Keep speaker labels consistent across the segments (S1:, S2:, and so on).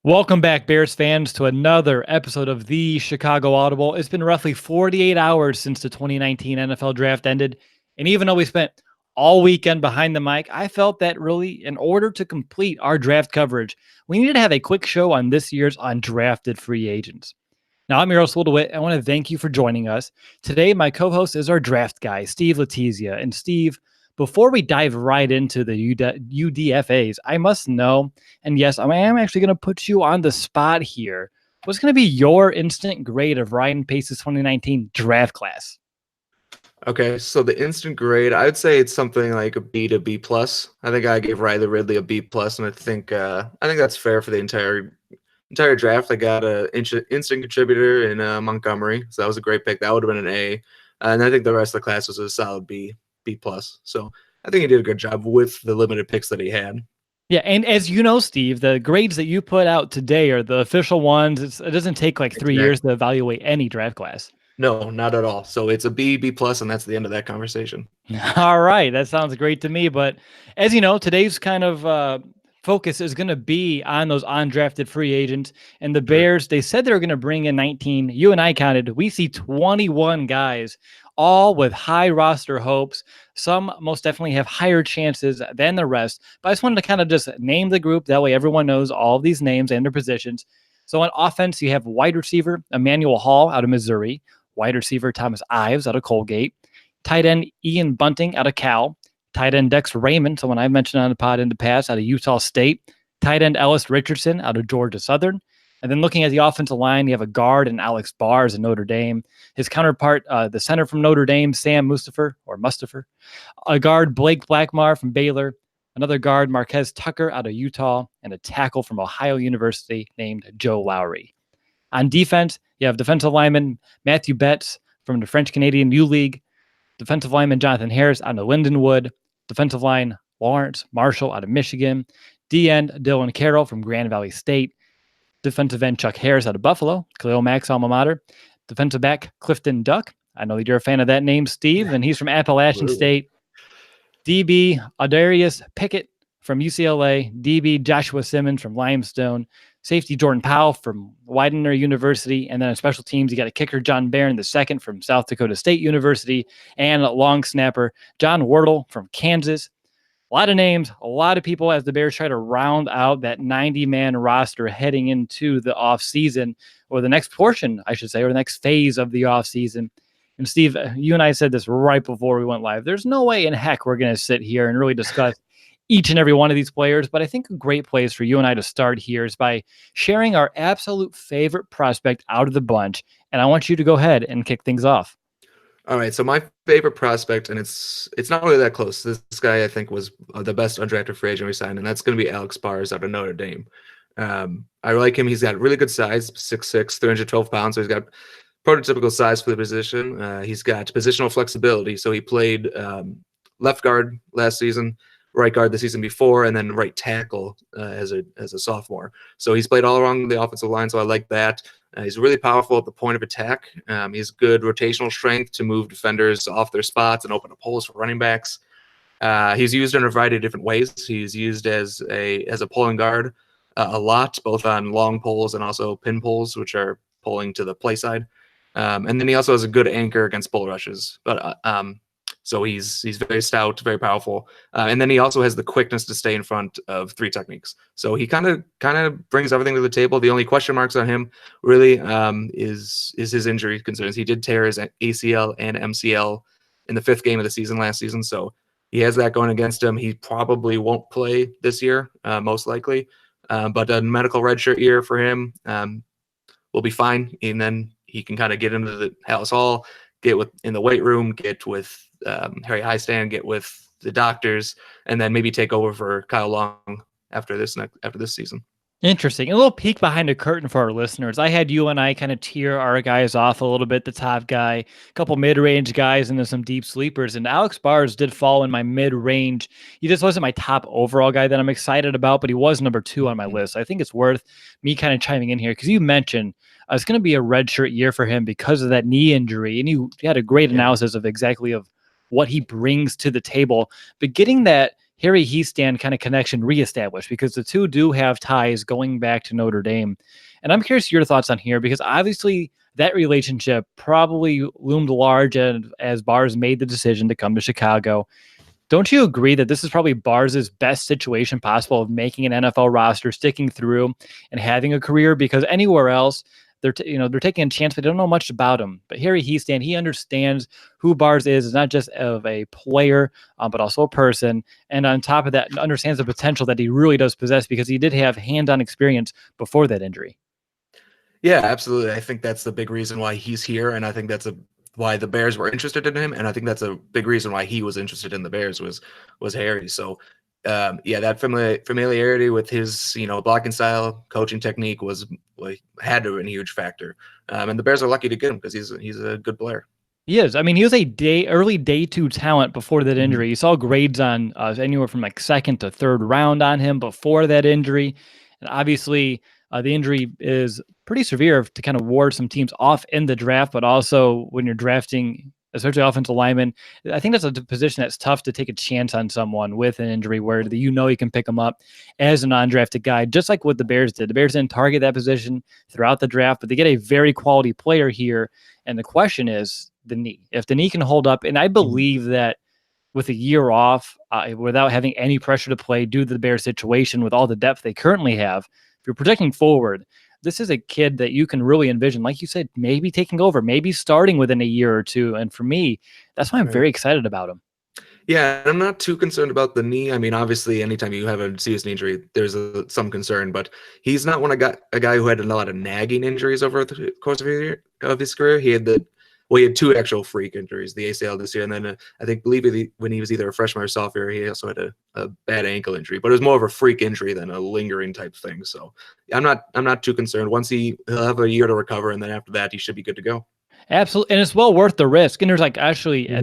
S1: Welcome back, Bears fans, to another episode of the Chicago Audible. It's been roughly 48 hours since the 2019 NFL Draft ended, and even though we spent all weekend behind the mic, I felt that really, in order to complete our draft coverage, we needed to have a quick show on this year's undrafted free agents. Now, I'm your host, Will DeWitt. I want to thank you for joining us. Today, my co-host is our draft guy, Steve Letizia. And Steve, before we dive right into the UDFAs, I must know, and yes, I am actually going to put you on the spot here. What's going to be your instant grade of Ryan Pace's 2019 draft class?
S2: Okay, so the instant grade, I would say it's something like a B to B plus. I think I gave Riley Ridley a B plus, and I think that's fair for the entire draft. I got a instant contributor in Montgomery, so that was a great pick. That would have been an A, and I think the rest of the class was a solid B plus. So I think he did a good job with the limited picks that he had.
S1: Yeah, and as you know, Steve, the grades that you put out today are the official ones. It doesn't take like 3 years to evaluate any draft class.
S2: No, not at all. So it's a B plus, and that's the end of that conversation.
S1: All right, that sounds great to me. But as you know, today's kind of focus is going to be on those undrafted free agents. And the Bears, they said they were going to bring in 19. You and I counted. We see 21 guys, all with high roster hopes. Some most definitely have higher chances than the rest. But I just wanted to kind of just name the group. That way everyone knows all of these names and their positions. So on offense, you have wide receiver Emmanuel Hall out of Missouri, wide receiver Thomas Ives out of Colgate, tight end Ian Bunting out of Cal, tight end Dax Raymond, someone I've mentioned on the pod in the past, out of Utah State, tight end Ellis Richardson out of Georgia Southern. And then looking at the offensive line, you have a guard in Alex Bars in Notre Dame. His counterpart, the center from Notre Dame, Sam Mustipher. A guard, Blake Blackmar from Baylor. Another guard, Marquez Tucker out of Utah. And a tackle from Ohio University named Joe Lowry. On defense, you have defensive lineman Matthew Betts from the French-Canadian U League. Defensive lineman Jonathan Harris out of Lindenwood. Defensive line Lawrence Marshall out of Michigan. D-end Dylan Carroll from Grand Valley State. Defensive end Chuck Harris out of Buffalo, Khalil Mack's alma mater. Defensive back Clifton Duck. I know that you're a fan of that name, Steve, and he's from Appalachian State. DB Adarius Pickett from UCLA. DB Joshua Simmons from Limestone. Safety Jordan Powell from Widener University. And then on special teams, you got a kicker John Barron II from South Dakota State University. And a long snapper John Wardle from Kansas. A lot of names, a lot of people as the Bears try to round out that 90-man roster heading into the offseason, or the next portion, I should say, or the next phase of the offseason. And Steve, you and I said this right before we went live. There's no way in heck we're going to sit here and really discuss each and every one of these players, but I think a great place for you and I to start here is by sharing our absolute favorite prospect out of the bunch. And I want you to go ahead and kick things off.
S2: All right, so my favorite prospect, and it's not really that close. This guy I think was the best undrafted free agent we signed, and that's going to be Alex Bars out of Notre Dame. I like him. He's got really good size, 6'6", 312 pounds. So he's got prototypical size for the position. He's got positional flexibility. So he played left guard last season, right guard the season before, and then right tackle as a sophomore. So he's played all along the offensive line. So I like that. He's really powerful at the point of attack. He's good rotational strength to move defenders off their spots and open up holes for running backs. He's used in a variety of different ways. He's used as a pulling guard a lot, both on long poles and also pin poles, which are pulling to the play side. And then he also has a good anchor against bull rushes. But so he's very stout, very powerful, and then he also has the quickness to stay in front of three techniques. So he kind of brings everything to the table. The only question marks on him really is his injury concerns. He did tear his ACL and MCL in the 5th game of the season last season, so he has that going against him. He probably won't play this year, most likely, but a medical redshirt year for him will be fine, and then he can kind of get into the Hallis Hall, get in the weight room, get with Harry Highstand, get with the doctors, and then maybe take over for Kyle Long after this season.
S1: Interesting. A little peek behind the curtain for our listeners. I had you and I kind of tier our guys off a little bit, the top guy, a couple mid-range guys, and then some deep sleepers. And Alex Bars did fall in my mid-range. He just wasn't my top overall guy that I'm excited about, but he was number 2 on my list. I think it's worth me kind of chiming in here because you mentioned it's going to be a redshirt year for him because of that knee injury. And you had a great analysis of exactly of what he brings to the table. But getting that Harry Heastand kind of connection reestablished, because the two do have ties going back to Notre Dame. And I'm curious your thoughts on here, because obviously that relationship probably loomed large as Barrs made the decision to come to Chicago. Don't you agree that this is probably Bars's best situation possible of making an NFL roster, sticking through, and having a career? Because anywhere else, they're taking a chance, but they don't know much about him. But Harry Heastand, he understands who Bars is not just of a player, but also a person. And on top of that, understands the potential that he really does possess, because he did have hand-on experience before that injury.
S2: Yeah, absolutely. I think that's the big reason why he's here, and I think that's why the Bears were interested in him, and I think that's a big reason why he was interested in the Bears was Harry. So, yeah, that familiarity with his blocking style, coaching technique had to have been a huge factor. And the Bears are lucky to get him because he's a good player.
S1: He is. I mean, he was early day two talent before that injury. You saw grades on anywhere from like second to third round on him before that injury. And obviously, the injury is pretty severe to kind of ward some teams off in the draft, but also when you're drafting, especially offensive linemen, I think that's a position that's tough to take a chance on someone with an injury where you can pick them up as a non-drafted guy, just like what the Bears did. The Bears didn't target that position throughout the draft, but they get a very quality player here. And the question is the knee. If the knee can hold up, and I believe that with a year off, without having any pressure to play due to the Bears situation with all the depth they currently have, if you're projecting forward, this is a kid that you can really envision, like you said, maybe taking over, maybe starting within a year or two. And for me, that's why I'm very excited about him.
S2: Yeah, I'm not too concerned about the knee. I mean, obviously, anytime you have a serious knee injury, there's some concern, but he's not a guy who had a lot of nagging injuries over the course of his career. He had two actual freak injuries, the ACL this year, and then when he was either a freshman or sophomore, he also had a bad ankle injury, but it was more of a freak injury than a lingering type thing. So I'm not too concerned. Once he'll have a year to recover, and then after that, he should be good to go.
S1: Absolutely. And it's well worth the risk. And there's at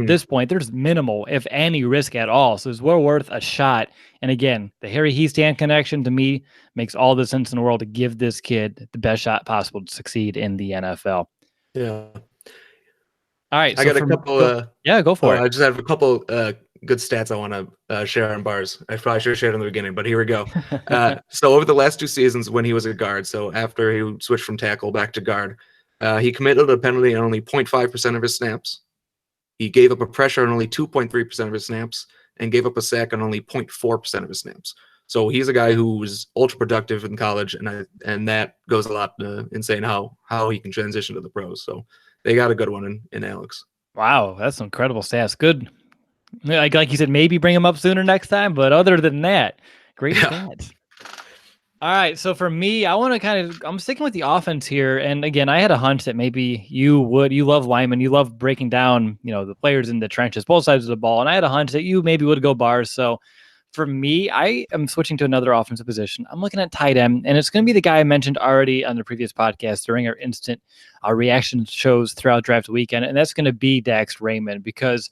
S1: this point, there's minimal, if any, risk at all. So it's well worth a shot. And again, the Harry Heastand connection to me makes all the sense in the world to give this kid the best shot possible to succeed in the NFL.
S2: Yeah.
S1: All right.
S2: I got a couple.
S1: Go for it.
S2: I just have a couple good stats I want to share on Bars. I probably should have shared in the beginning, but here we go. So over the last 2 seasons when he was a guard, so after he switched from tackle back to guard, he committed a penalty on only 0.5% of his snaps. He gave up a pressure on only 2.3% of his snaps and gave up a sack on only 0.4% of his snaps. So he's a guy who was ultra productive in college, and that goes a lot in saying how he can transition to the pros. So they got a good one in Alex.
S1: Wow, that's some incredible stats. Good. Like you said, maybe bring him up sooner next time, but other than that, great stats. All right, so for me, I'm sticking with the offense here. And again, I had a hunch that maybe you love linemen, you love breaking down, the players in the trenches, both sides of the ball. And I had a hunch that you maybe would go Bars. So for me, I am switching to another offensive position. I'm looking at tight end, and it's going to be the guy I mentioned already on the previous podcast during our instant reaction shows throughout draft weekend. And that's going to be Dax Raymond, because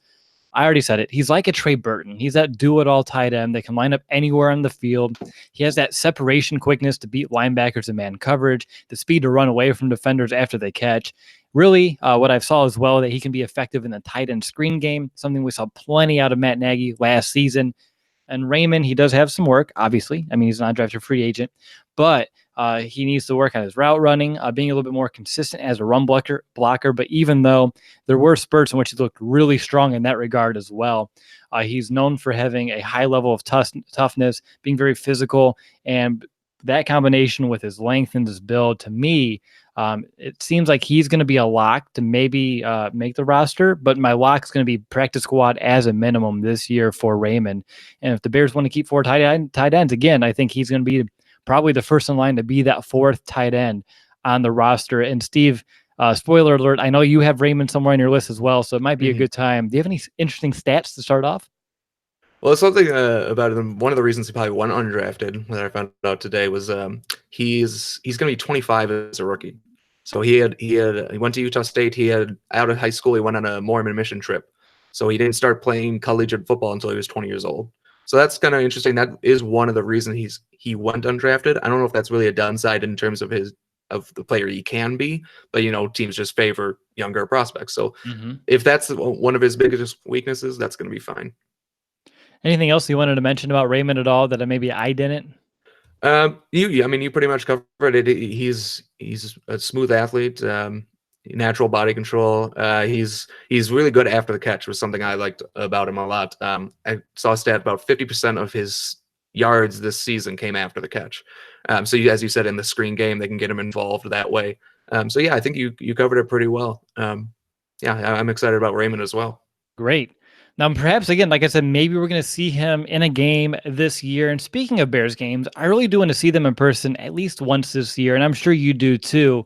S1: I already said it. He's like a Trey Burton. He's that do-it-all tight end that can line up anywhere on the field. He has that separation quickness to beat linebackers in man coverage, the speed to run away from defenders after they catch. Really, what I saw as well, that he can be effective in the tight end screen game, something we saw plenty out of Matt Nagy last season. And Raymond, he does have some work, obviously. I mean, he's not a drafted free agent, but he needs to work on his route running, being a little bit more consistent as a run blocker. But even though there were spurts in which he looked really strong in that regard as well, he's known for having a high level of toughness, being very physical, and that combination with his length and his build, to me, it seems like he's going to be a lock to maybe make the roster, but my lock is going to be practice squad as a minimum this year for Raymond. And if the Bears want to keep 4 tight ends, again, I think he's going to be probably the first in line to be that 4th tight end on the roster. And Steve, spoiler alert, I know you have Raymond somewhere on your list as well, so it might be a good time. Do you have any interesting stats to start off?
S2: Well, something about him. One of the reasons he probably went undrafted that I found out today was he's going to be 25 as a rookie. So he went to Utah State. He had out of high school, he went on a Mormon mission trip. So he didn't start playing collegiate football until he was 20 years old. So that's kind of interesting. That is one of the reasons he went undrafted. I don't know if that's really a downside in terms of the player he can be, but teams just favor younger prospects. So if that's one of his biggest weaknesses, that's going to be fine.
S1: Anything else you wanted to mention about Raymond at all that maybe I didn't?
S2: I mean, you pretty much covered it. He's a smooth athlete, natural body control. He's really good after the catch, was something I liked about him a lot. I saw a stat about 50% of his yards this season came after the catch. So as you said, in the screen game, they can get him involved that way. So yeah, I think you covered it pretty well. Yeah, I'm excited about Raymond as well.
S1: Great. Now, perhaps again, like I said, maybe we're going to see him in a game this year. And speaking of Bears games, I really do want to see them in person at least once this year. And I'm sure you do too.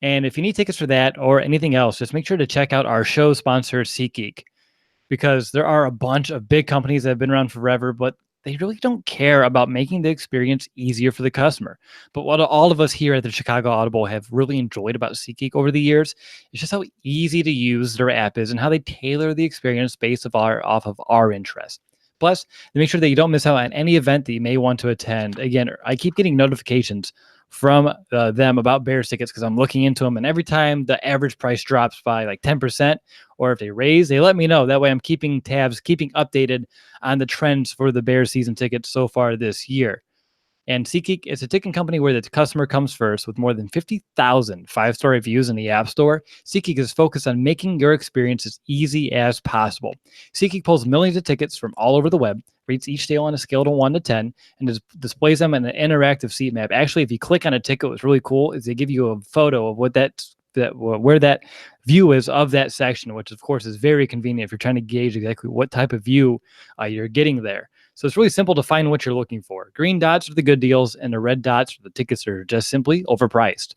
S1: And if you need tickets for that or anything else, just make sure to check out our show sponsor, SeatGeek, because there are a bunch of big companies that have been around forever, but they really don't care about making the experience easier for the customer. But what all of us here at the Chicago Audible have really enjoyed about SeatGeek over the years is just how easy to use their app is and how they tailor the experience based off of our interests. Plus, they make sure that you don't miss out on any event that you may want to attend. Again, I keep getting notifications from them about Bears tickets because I'm looking into them, and every time the average price drops by like 10%, or if they raise, they let me know. That way I'm keeping tabs, keeping updated on the trends for the Bears season tickets so far this year. And SeatGeek is a ticket company where the customer comes first with more than 50,000 five-star reviews in the App Store. SeatGeek is focused on making your experience as easy as possible. SeatGeek pulls millions of tickets from all over the web, rates each deal on a scale of 1 to 10, and displays them in an interactive seat map. Actually, if you click on a ticket, what's really cool is they give you a photo of where that view is of that section, which of course is very convenient if you're trying to gauge exactly what type of view you're getting there. So it's really simple to find what you're looking for. Green dots are the good deals, and the red dots are the tickets that are just simply overpriced.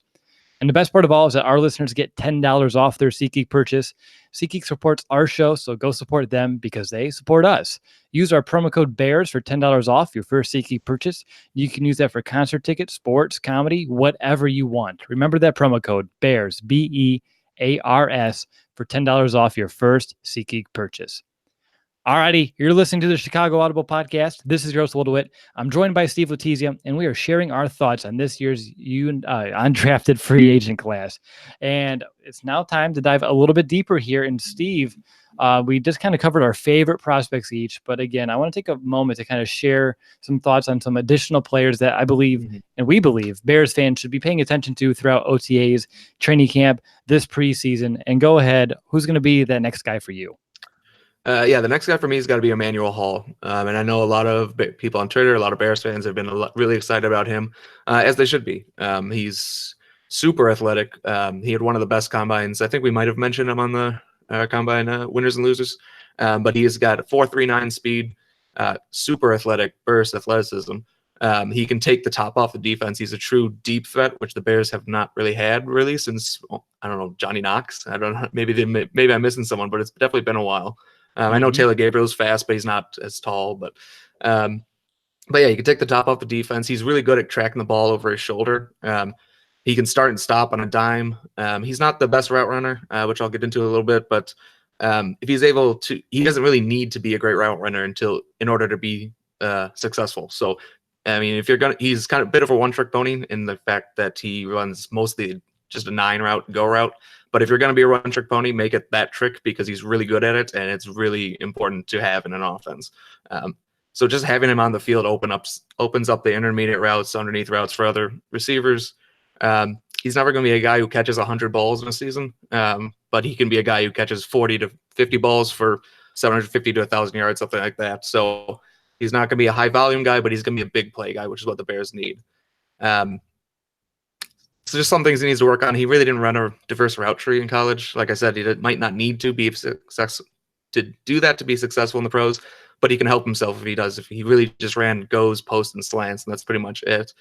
S1: And the best part of all is that our listeners get $10 off their SeatGeek purchase. SeatGeek supports our show, so go support them because they support us. Use our promo code BEARS for $10 off your first SeatGeek purchase. You can use that for concert tickets, sports, comedy, whatever you want. Remember that promo code BEARS, BEARS, for $10 off your first SeatGeek purchase. Alrighty, you're listening to the Chicago Audible podcast. This is your host, Will I'm joined by Steve Letizia, and we are sharing our thoughts on this year's undrafted free agent class. And it's now time to dive a little bit deeper here. And Steve, we just kind of covered our favorite prospects each. But again, I want to take a moment to kind of share some thoughts on some additional players that I believe, and we believe, Bears fans should be paying attention to throughout OTAs, training camp, this preseason. And go ahead, who's going to be that next guy for you?
S2: Yeah, the next guy for me has got to be Emmanuel Hall. And I know a lot of people on Twitter, a lot of Bears fans have been really excited about him, as they should be. He's super athletic. He had one of the best combines. I think we might have mentioned him on the combine winners and losers. But he's got 4.39 speed, super athletic, burst athleticism. He can take the top off the defense. He's a true deep threat, which the Bears have not really had since, I don't know, Johnny Knox. I don't know. Maybe I'm missing someone, but it's definitely been a while. I know Taylor Gabriel's fast, but he's not as tall. But yeah, he can take the top off the defense. He's really good at tracking the ball over his shoulder. He can start and stop on a dime. He's not the best route runner, which I'll get into a little bit. But if he's able to, he doesn't really need to be a great route runner in order to be successful. So, I mean, he's kind of a bit of a one-trick pony in the fact that he runs mostly just a 9 route, go route. But if you're going to be a one-trick pony, make it that trick because he's really good at it, and it's really important to have in an offense. So just having him on the field opens up the intermediate routes, underneath routes for other receivers. He's never going to be a guy who catches 100 balls in a season, but he can be a guy who catches 40 to 50 balls for 750 to 1,000 yards, something like that. So he's not going to be a high-volume guy, but he's going to be a big play guy, which is what the Bears need. So just some things he needs to work on. He really didn't run a diverse route tree in college. Like I said, he might not need to be to do that to be successful in the pros, but he can help himself if he does. If he really just ran goes, posts, and slants, and that's pretty much it.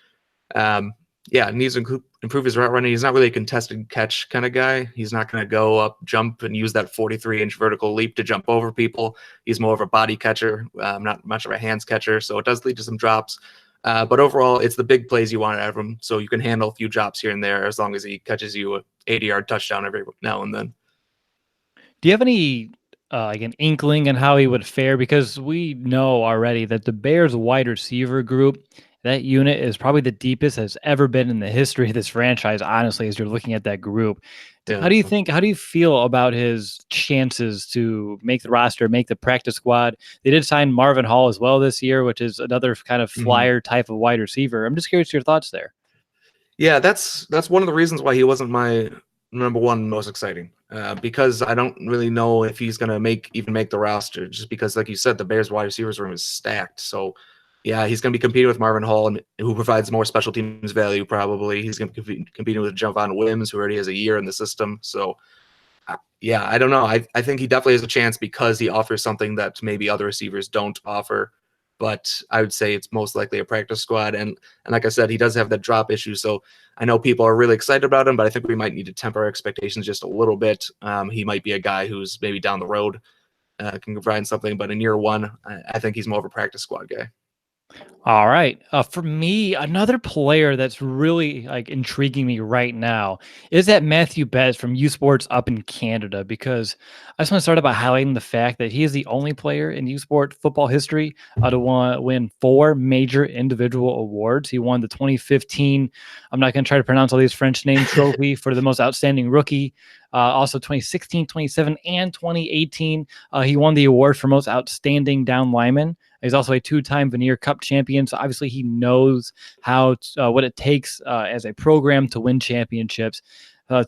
S2: Yeah, needs to improve his route running. He's not really a contested catch kind of guy. He's not going to go up, jump, and use that 43-inch vertical leap to jump over people. He's more of a body catcher, not much of a hands catcher, so it does lead to some drops. But overall, it's the big plays you want out of him, so you can handle a few drops here and there as long as he catches you a 80-yard touchdown every now and then.
S1: Do you have any like an inkling on how he would fare? Because we know already that the Bears wide receiver group, that unit is probably the deepest has ever been in the history of this franchise, honestly, as you're looking at that group.
S2: Yeah.
S1: How do you feel about his chances to make the roster, make the practice squad? They did sign Marvin Hall as well this year, which is another kind of
S2: Mhm.
S1: flyer type of wide receiver. I'm just curious your thoughts there.
S2: Yeah, that's one of the reasons why he wasn't my number one most exciting. Because I don't really know if he's gonna make the roster. Just because, like you said, the Bears wide receivers room is stacked. So, yeah, he's gonna be competing with Marvin Hall, and who provides more special teams value. Probably he's gonna be competing with Javon Wims, who already has a year in the system. So, yeah, I don't know. I think he definitely has a chance because he offers something that maybe other receivers don't offer. But I would say it's most likely a practice squad. And like I said, he does have that drop issue. So I know people are really excited about him, but I think we might need to temper our expectations just a little bit. He might be a guy who's maybe down the road can provide something, but in year one, I think he's more of a practice squad guy.
S1: All right. For me, another player that's really like intriguing me right now is that Matthew Betts from U Sports up in Canada, because I just want to start out by highlighting the fact that he is the only player in U Sport football history to win 4 major individual awards. He won the 2015, I'm not going to try to pronounce all these French name trophy for the most outstanding rookie. Also 2016, 27, and 2018. He won the award for most outstanding down lineman. He's also a 2-time Veneer Cup champion, so obviously he knows what it takes as a program to win championships.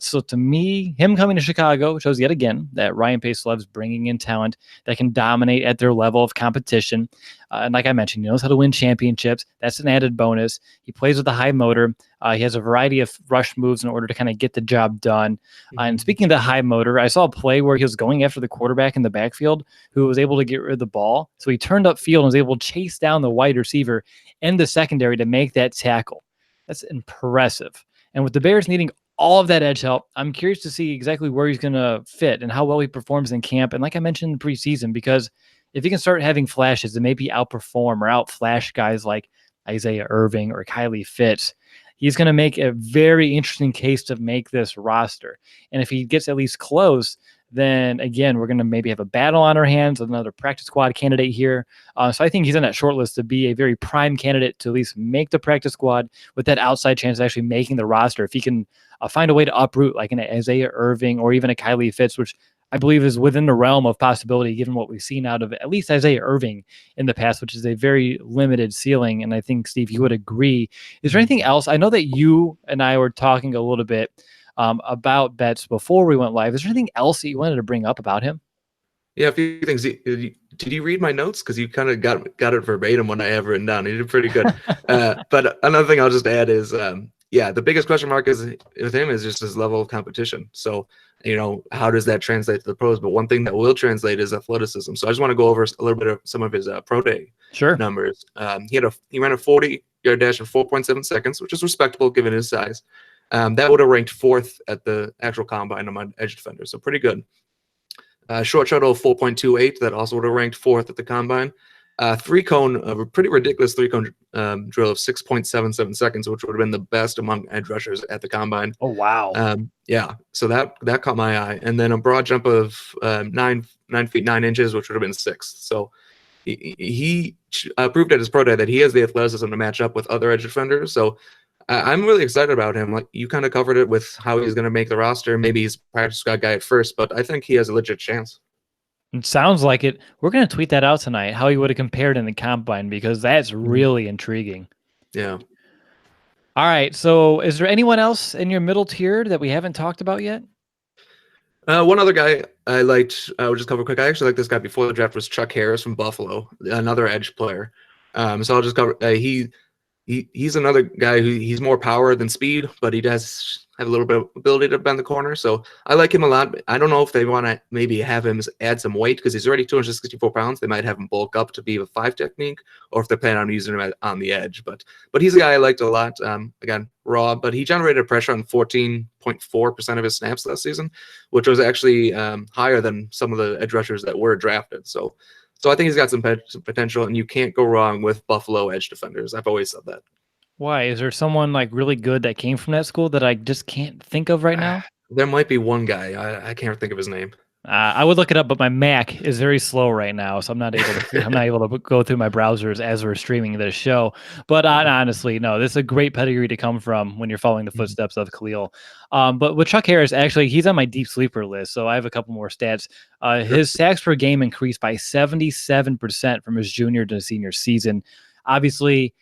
S1: So to me, him coming to Chicago shows yet again that Ryan Pace loves bringing in talent that can dominate at their level of competition. And like I mentioned, he knows how to win championships. That's an added bonus. He plays with a high motor. He has a variety of rush moves in order to kind of get the job done. And
S2: Mhm.
S1: speaking of the high motor, I saw a play where he was going after the quarterback in the backfield who was able to get rid of the ball. So he turned up field and was able to chase down the wide receiver and the secondary to make that tackle. That's impressive. And with the Bears needing all of that edge help, I'm curious to see exactly where he's going to fit and how well he performs in camp. And like I mentioned in preseason, because if he can start having flashes and maybe outperform or outflash guys like Isaiah Irving or Kylie Fitz, he's going to make a very interesting case to make this roster. And if he gets at least close, then again, we're going to maybe have a battle on our hands with another practice squad candidate here. So I think he's on that short list to be a very prime candidate to at least make the practice squad with that outside chance of actually making the roster. If he can find a way to uproot like an Isaiah Irving or even a Kylie Fitz, which I believe is within the realm of possibility given what we've seen out of at least Isaiah Irving in the past, which is a very limited ceiling. And I think, Steve, you would agree. Is there anything else? I know that you and I were talking a little bit about Betts before we went live. Is there anything else that you wanted to bring up about him?
S2: Yeah, a few things. Did you read my notes? Because you kind of got it verbatim when I have written down. You did pretty good. But another thing I'll just add is, yeah, the biggest question mark is with him is just his level of competition. So, how does that translate to the pros? But one thing that will translate is athleticism. So I just want to go over a little bit of some of his pro day
S1: Sure.
S2: numbers. He ran a 40-yard dash in 4.7 seconds, which is respectable given his size. That would have ranked 4th at the actual combine among edge defenders. So pretty good. Short shuttle of 4.28, that also would have ranked 4th at the combine. Three-cone, a pretty ridiculous three-cone drill of 6.77 seconds, which would have been the best among edge rushers at the combine.
S1: Oh, wow.
S2: Yeah, so that caught my eye. And then a broad jump of 9 feet 9 inches, which would have been 6th. So he proved at his pro day that he has the athleticism to match up with other edge defenders. So I'm really excited about him. Like you kind of covered it with how he's going to make the roster. Maybe he's practice squad guy at first, but I think he has a legit chance.
S1: It sounds like it. We're going to tweet that out tonight, how he would have compared in the combine, because that's
S2: Mhm.
S1: really intriguing.
S2: Yeah.
S1: All right. So is there anyone else in your middle tier that we haven't talked about yet?
S2: One other guy I liked, I would just cover quick. I actually liked this guy before the draft was Chuck Harris from Buffalo, another edge player. So I'll just cover. He's another guy who he's more power than speed, but he does have a little bit of ability to bend the corner. So I like him a lot. I don't know if they want to maybe have him add some weight because he's already 264 pounds. They might have him bulk up to be a 5 technique, or if they plan on using him on the edge. But he's a guy I liked a lot. Again, raw, but he generated pressure on 14.4% of his snaps last season, which was actually higher than some of the edge rushers that were drafted. So I think he's got some potential, and you can't go wrong with Buffalo edge defenders. I've always said that.
S1: Why? Is there someone like really good that came from that school that I just can't think of right now?
S2: There might be one guy. I can't think of his name.
S1: I would look it up, but my Mac is very slow right now, so I'm not able to. I'm not able to go through my browsers as we're streaming this show. But honestly, no, this is a great pedigree to come from when you're following the
S2: Mhm.
S1: footsteps of Khalil. But with Chuck Harris, actually, he's on my deep sleeper list, so I have a couple more stats.
S2: Sure.
S1: His sacks per game increased by 77% from his junior to senior season. Obviously,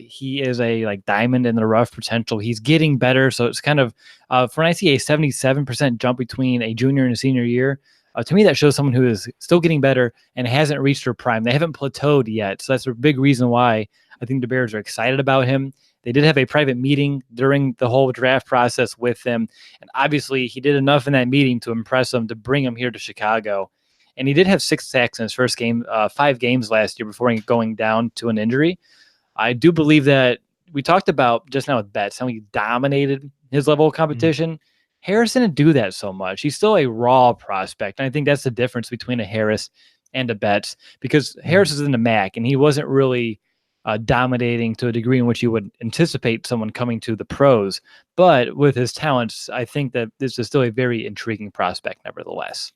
S1: he is a like diamond in the rough potential. He's getting better, so it's kind of when I see a 77% jump between a junior and a senior year, to me that shows someone who is still getting better and hasn't reached her prime. They haven't plateaued yet, so that's a big reason why I think the Bears are excited about him. They did have a private meeting during the whole draft process with him, and obviously he did enough in that meeting to impress them to bring him here to Chicago. And he did have 6 sacks in his first game, 5 games last year before going down to an injury. I do believe that we talked about just now with Betts how he dominated his level of
S2: Mhm.
S1: competition. Harris didn't do that so much. He's still a raw prospect. And I think that's the difference between a Harris and a Betts because
S2: Mhm.
S1: Harris is in the MAC and he wasn't really dominating to a degree in which you would anticipate someone coming to the pros. But with his talents, I think that this is still a very intriguing prospect, nevertheless.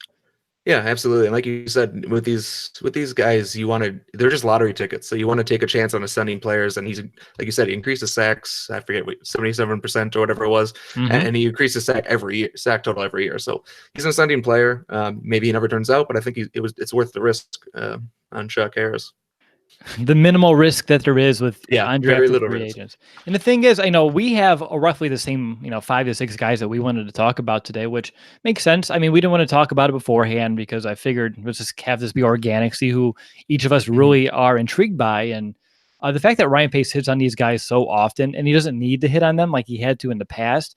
S2: Yeah, absolutely. And like you said, with these guys, they're just lottery tickets. So you want to take a chance on ascending players. And he's like you said, he increased his sacks. I forget what 77% or whatever it was,
S1: Mm-hmm.
S2: and he increased his sack total every year. So he's an ascending player. Maybe he never turns out, but I think it's worth the risk on Chuck Harris.
S1: The minimal risk that there is with
S2: Yeah, very
S1: undrafted
S2: little
S1: free
S2: risk.
S1: agents. And the thing is, I know we have roughly the same, 5 to 6 guys that we wanted to talk about today, which makes sense. I mean, we didn't want to talk about it beforehand because I figured let's just have this be organic, see who each of us
S2: Mhm.
S1: really are intrigued by. And the fact that Ryan Pace hits on these guys so often and he doesn't need to hit on them like he had to in the past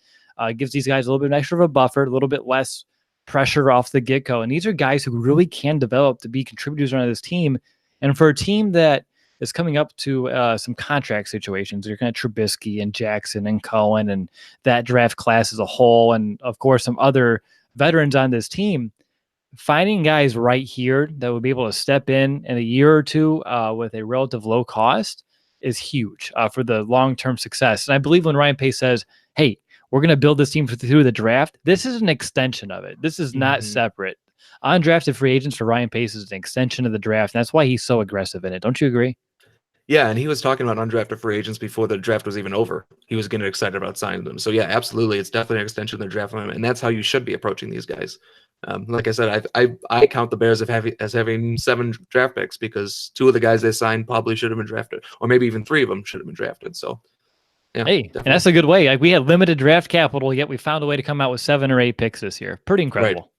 S1: gives these guys a little bit extra of a buffer, a little bit less pressure off the get go. And these are guys who really can develop to be contributors on this team. And for a team that is coming up to some contract situations, you're kind of Trubisky and Jackson and Cohen and that draft class as a whole, and of course some other veterans on this team. Finding guys right here that would be able to step in a year or two with a relative low cost is huge for the long-term success. And I believe when Ryan Pace says, "Hey, we're going to build this team through the draft," this is an extension of it. This is not
S2: Mhm.
S1: separate. Undrafted free agents for Ryan Pace is an extension of the draft. And that's why he's so aggressive in it. Don't you agree?
S2: Yeah, and he was talking about undrafted free agents before the draft was even over. He was getting excited about signing them. So yeah, absolutely, it's definitely an extension of the draft for him, and that's how you should be approaching these guys. Like I said, I count the Bears as having 7 draft picks because 2 of the guys they signed probably should have been drafted, or maybe even 3 of them should have been drafted. So yeah,
S1: Hey, and
S2: definitely
S1: that's a good way. Like we had limited draft capital, yet we found a way to come out with 7 or 8 picks this year. Pretty
S2: right,
S1: incredible.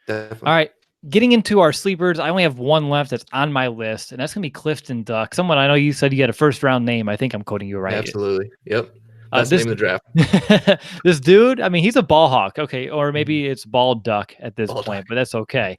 S1: All
S2: definitely
S1: right. Getting into our sleepers, I only have one left that's on my list, and that's gonna be Clifton Duck. Someone I know you said you had a first round name. I think I'm quoting you right.
S2: absolutely. Yep, best
S1: This
S2: name of the draft.
S1: this dude, I mean, he's a ball hawk, okay, or
S2: Mhm.
S1: maybe it's ball duck at this
S2: Ball
S1: point,
S2: duck.
S1: but that's okay.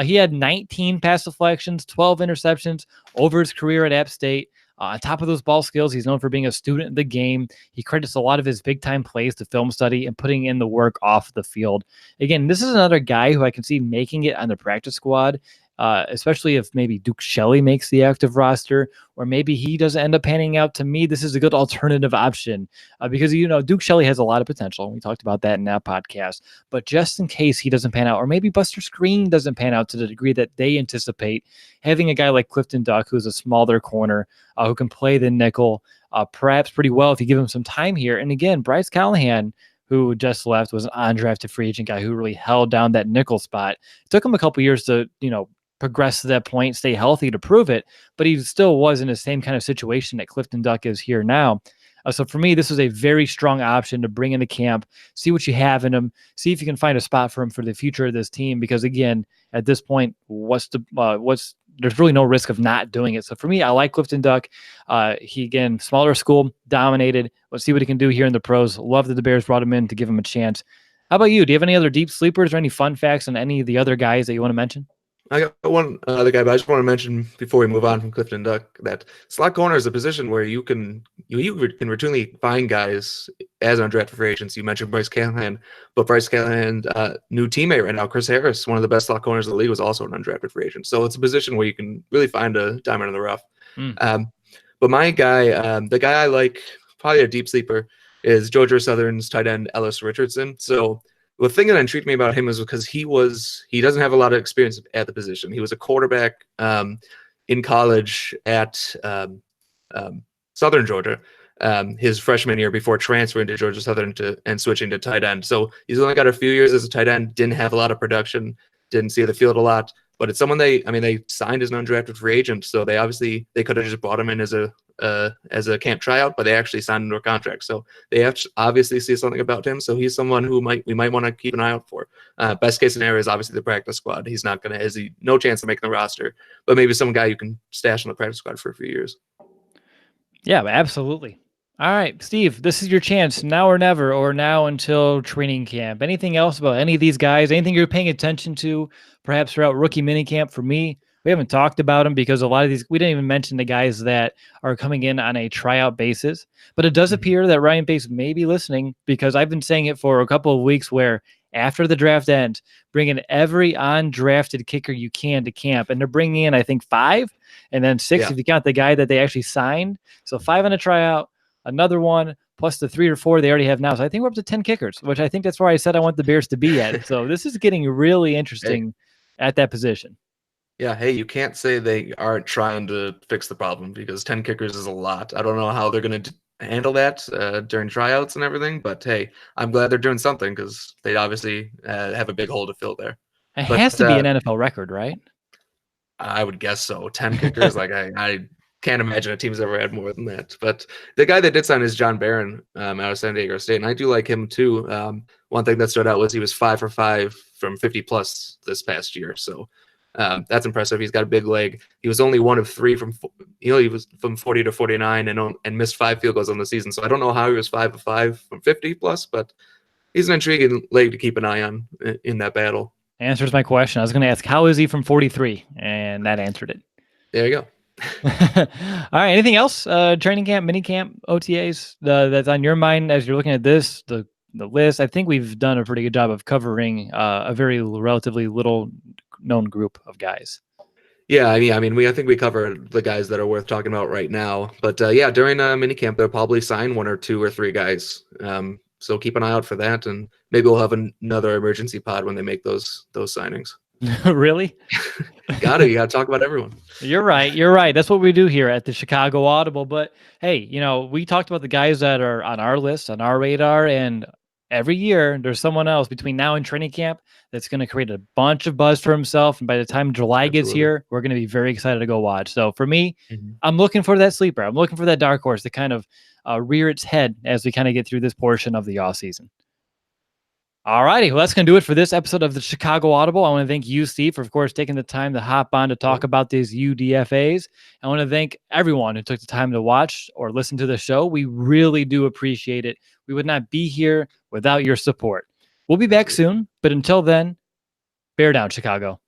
S1: He had 19 pass deflections, 12 interceptions over his career at App State. On top of those ball skills, he's known for being a student of the game. He credits a lot of his big time plays to film study and putting in the work off the field. Again, this is another guy who I can see making it on the practice squad, especially if maybe Duke Shelley makes the active roster, or maybe he doesn't end up panning out. To me, this is a good alternative option because Duke Shelley has a lot of potential. We talked about that in that podcast. But just in case he doesn't pan out, or maybe Buster Screen doesn't pan out to the degree that they anticipate, having a guy like Clifton Duck, who's a smaller corner, who can play the nickel, perhaps pretty well if you give him some time here. And again, Bryce Callahan, who just left, was an undrafted free agent guy who really held down that nickel spot. It took him a couple years to progress to that point, stay healthy to prove it, but he still was in the same kind of situation that Clifton Duck is here now. So for me, this was a very strong option to bring into camp, see what you have in him, see if you can find a spot for him for the future of this team. Because again, at this point, there's really no risk of not doing it. So for me, I like Clifton Duck. He again, smaller school, dominated. Let's see what he can do here in the pros. Love that the Bears brought him in to give him a chance. How about you? Do you have any other deep sleepers or any fun facts on any of the other guys that you want to mention?
S2: I got one other guy, but I just want to mention before we move on from Clifton Duck that slot corner is a position where you can routinely find guys as undrafted free agents. You mentioned Bryce Callahan, but Bryce Callahan, new teammate right now, Chris Harris, one of the best slot corners in the league, was also an undrafted free agent. So it's a position where you can really find a diamond in the rough.
S1: Mm.
S2: But my guy, the guy I like, probably a deep sleeper, is Georgia Southern's tight end Ellis Richardson. So the thing that intrigued me about him is because he doesn't have a lot of experience at the position. He was a quarterback in college at Southern Georgia his freshman year before transferring to Georgia Southern and switching to tight end. So he's only got a few years as a tight end, didn't have a lot of production, didn't see the field a lot. But it's someone they signed as an undrafted free agent, so they could have just brought him in as a camp tryout, but they actually signed him to a contract. So they have to obviously see something about him. So he's someone who we might want to keep an eye out for. Best case scenario is obviously the practice squad. He's not going to no chance of making the roster, but maybe some guy you can stash on the practice squad for a few years.
S1: Yeah, absolutely. All right, Steve, this is your chance, now or never, or now until training camp. Anything else about any of these guys? Anything you're paying attention to, perhaps throughout rookie minicamp? For me, we haven't talked about them because a lot of these, we didn't even mention the guys that are coming in on a tryout basis. But it does appear that Ryan Pace may be listening, because I've been saying it for a couple of weeks where after the draft ends, bring in every undrafted kicker you can to camp. And they're bringing in, I think, 5 and then 6 if you count the guy that they actually signed. So 5 on a tryout, another one, plus the 3 or 4 they already have now. So I think we're up to 10 kickers, which I think that's where I said I want the Bears to be at. So this is getting really interesting at that position.
S2: Yeah, hey, you can't say they aren't trying to fix the problem, because 10 kickers is a lot. I don't know how they're going to handle that during tryouts and everything, but hey, I'm glad they're doing something, because they obviously have a big hole to fill there.
S1: It has to be an NFL record, right?
S2: I would guess so. 10 kickers, like I can't imagine a team's ever had more than that. But the guy that did sign is John Barron out of San Diego State, and I do like him too. One thing that stood out was he was 5 for 5 from 50 plus this past year, so that's impressive. He's got a big leg. He was only 1 of 3 from he was from 40 to 49 and missed 5 field goals on the season. So I don't know how he was 5 of 5 from 50 plus, but he's an intriguing leg to keep an eye on in that battle.
S1: Answers my question. I was going to ask, how is he from 43? And that answered it.
S2: There you go.
S1: All right. Anything else? Training camp, mini camp, OTAs that's on your mind as you're looking at this, the list? I think we've done a pretty good job of covering a very relatively little known group of guys.
S2: Yeah, I think we covered the guys that are worth talking about right now. But yeah, during minicamp, they'll probably sign 1 or 2 or 3 guys. So keep an eye out for that, and maybe we'll have another emergency pod when they make those signings.
S1: Really?
S2: You gotta talk about everyone.
S1: You're right. That's what we do here at the Chicago Audible. But hey, we talked about the guys that are on our list, on our radar, and every year there's someone else between now and training camp that's going to create a bunch of buzz for himself. And by the time July gets here, we're going to be very excited to go watch. So for me, I'm looking for that sleeper. I'm looking for that dark horse to kind of rear its head as we kind of get through this portion of the off season. All righty. Well, that's going to do it for this episode of the Chicago Audible. I want to thank you, Steve, for, of course, taking the time to hop on to talk about these UDFAs. I want to thank everyone who took the time to watch or listen to the show. We really do appreciate it. We would not be here without your support. We'll be back soon, but until then, bear down, Chicago.